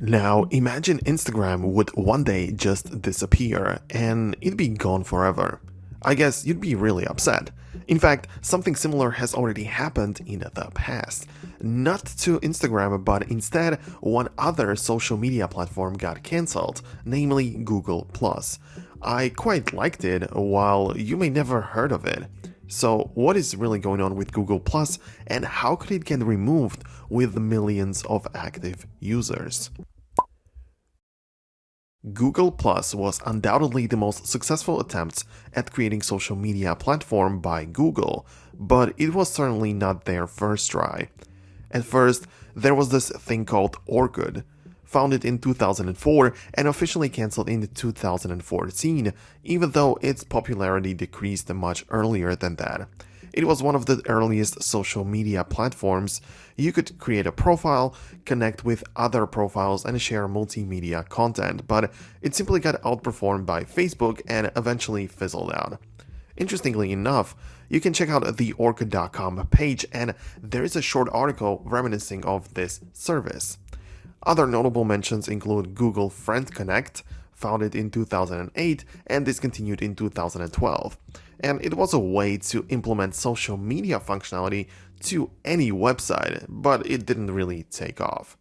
Now, imagine Instagram would one day just disappear and it'd be gone forever. I guess you'd be really upset. In fact, something similar has already happened in the past. Not to Instagram, but instead, one other social media platform got cancelled, namely Google+. I quite liked it, while you may never heard of it. So, what is really going on with Google+, and how could it get removed with millions of active users? Google Plus was undoubtedly the most successful attempt at creating social media platform by Google, but it was certainly not their first try. At first, there was this thing called Orkut, founded in 2004 and officially cancelled in 2014, even though its popularity decreased much earlier than that. It was one of the earliest social media platforms. You could create a profile, connect with other profiles, and share multimedia content, but it simply got outperformed by Facebook and eventually fizzled out. Interestingly enough, you can check out the Orkut.com page, and there is a short article reminiscing of this service. Other notable mentions include Google Friend Connect, founded in 2008 and discontinued in 2012. And it was a way to implement social media functionality to any website, but it didn't really take off.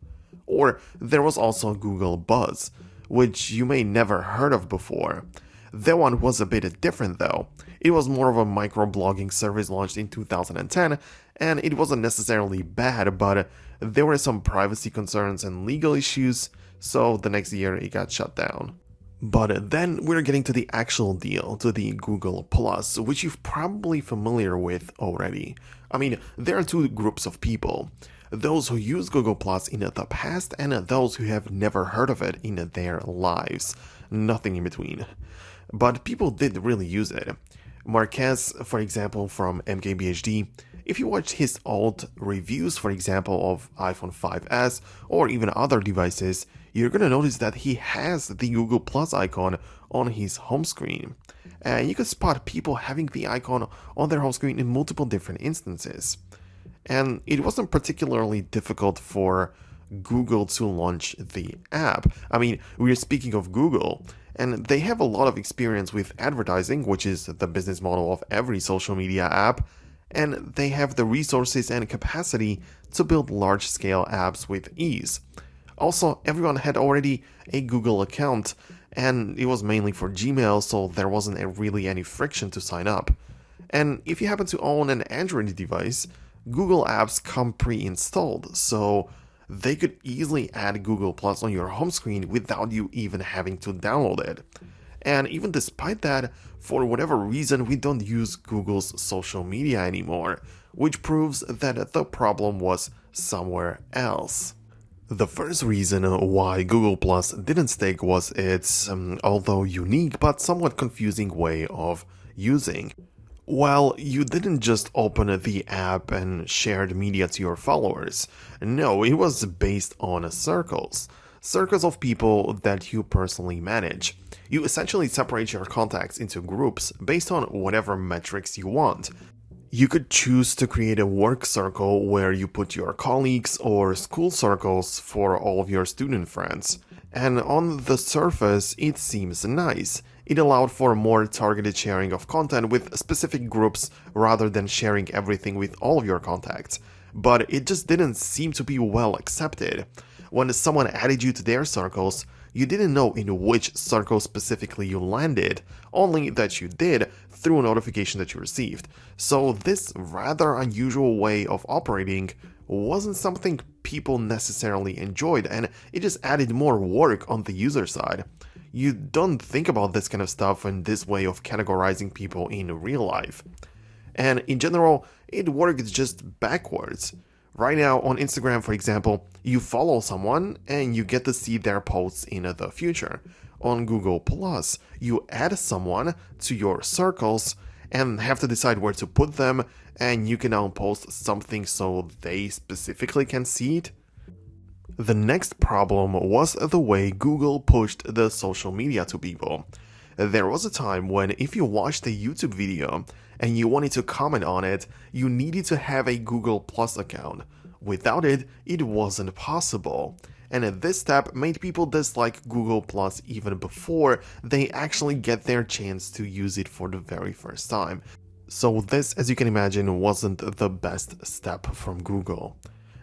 Or there was also Google Buzz, which you may never heard of before. That one was a bit different though. It was more of a microblogging service launched in 2010, and it wasn't necessarily bad, but there were some privacy concerns and legal issues, so the next year it got shut down. But then we're getting to the actual deal, to the Google Plus, which you're probably familiar with already. I mean, there are two groups of people. Those who use Google Plus in the past and those who have never heard of it in their lives. Nothing in between. But people did really use it. Marquez, for example, from MKBHD, if you watch his old reviews, for example, of iPhone 5s or even other devices, you're gonna notice that he has the Google Plus icon on his home screen. And you can spot people having the icon on their home screen in multiple different instances. And it wasn't particularly difficult for Google to launch the app. I mean, we're speaking of Google, and they have a lot of experience with advertising, which is the business model of every social media app, and they have the resources and capacity to build large-scale apps with ease. Also, everyone had already a Google account, and it was mainly for Gmail, so there wasn't really any friction to sign up. And if you happen to own an Android device, Google apps come pre-installed, so they could easily add Google Plus on your home screen without you even having to download it. And even despite that, for whatever reason, we don't use Google's social media anymore, which proves that the problem was somewhere else. The first reason why Google Plus didn't stick was its, although unique but somewhat confusing way of using. Well, you didn't just open the app and shared media to your followers. No, it was based on circles. Circles of people that you personally manage. You essentially separate your contacts into groups based on whatever metrics you want. You could choose to create a work circle where you put your colleagues, or school circles for all of your student friends. And on the surface, it seems nice. It allowed for more targeted sharing of content with specific groups rather than sharing everything with all of your contacts. But it just didn't seem to be well accepted. When someone added you to their circles, you didn't know in which circle specifically you landed, only that you did through a notification that you received. So this rather unusual way of operating wasn't something people necessarily enjoyed, and it just added more work on the user side. You don't think about this kind of stuff in this way of categorizing people in real life. And in general, it worked just backwards. Right now on Instagram, for example, you follow someone and you get to see their posts in the future. On Google Plus, you add someone to your circles and have to decide where to put them, and you can now post something so they specifically can see it. The next problem was the way Google pushed the social media to people. There was a time when if you watched a YouTube video and you wanted to comment on it, you needed to have a Google Plus account. Without it, it wasn't possible. And this step made people dislike Google Plus even before they actually get their chance to use it for the very first time. So this, as you can imagine, wasn't the best step from Google.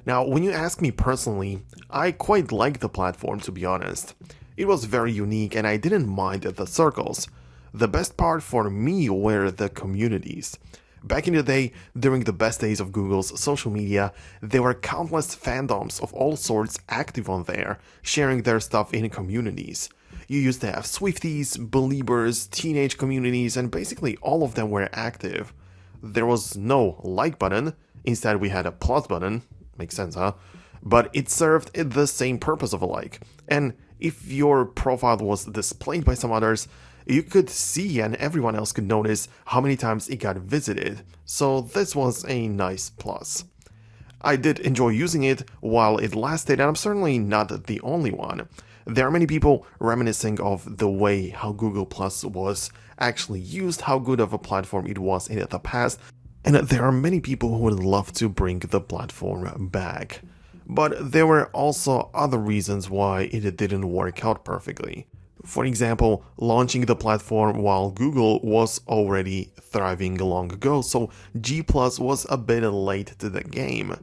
Now, when you ask me personally, I quite like the platform, to be honest. It was very unique and I didn't mind the circles. The best part for me were the communities. Back in the day, during the best days of Google's social media, there were countless fandoms of all sorts active on there, sharing their stuff in communities. You used to have Swifties, Beliebers, teenage communities, and basically all of them were active. There was no like button, instead we had a plus button, makes sense, huh? But it served the same purpose of a like. And if your profile was displayed by some others, you could see and everyone else could notice how many times it got visited, so this was a nice plus. I did enjoy using it while it lasted, and I'm certainly not the only one. There are many people reminiscing of the way how Google Plus was actually used, how good of a platform it was in the past, and there are many people who would love to bring the platform back. But there were also other reasons why it didn't work out perfectly. For example, launching the platform while Google was already thriving long ago, so G+ was a bit late to the game.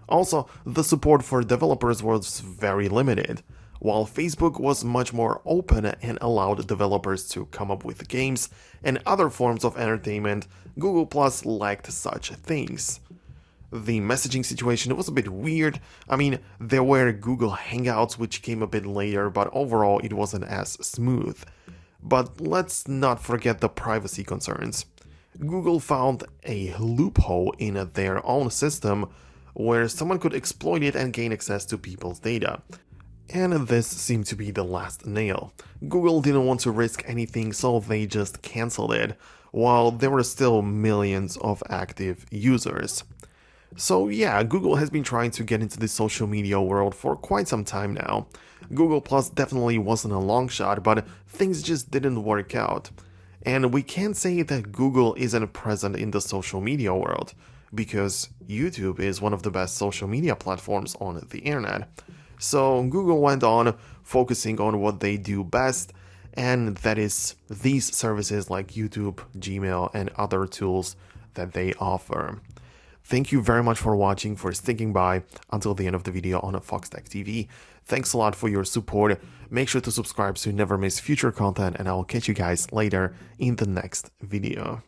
Also, the support for developers was very limited. While Facebook was much more open and allowed developers to come up with games and other forms of entertainment, Google+ lacked such things. The messaging situation was a bit weird. I mean, there were Google Hangouts which came a bit later, but overall it wasn't as smooth. But let's not forget the privacy concerns. Google found a loophole in their own system where someone could exploit it and gain access to people's data. And this seemed to be the last nail. Google didn't want to risk anything, so they just cancelled it, while there were still millions of active users. So yeah, Google has been trying to get into the social media world for quite some time now. Google Plus definitely wasn't a long shot, but things just didn't work out. And we can't say that Google isn't present in the social media world, because YouTube is one of the best social media platforms on the internet. So Google went on focusing on what they do best, and that is these services like YouTube, Gmail, and other tools that they offer. Thank you very much for watching, for sticking by until the end of the video on Foxtecc TV. Thanks a lot for your support. Make sure to subscribe so you never miss future content, and I will catch you guys later in the next video.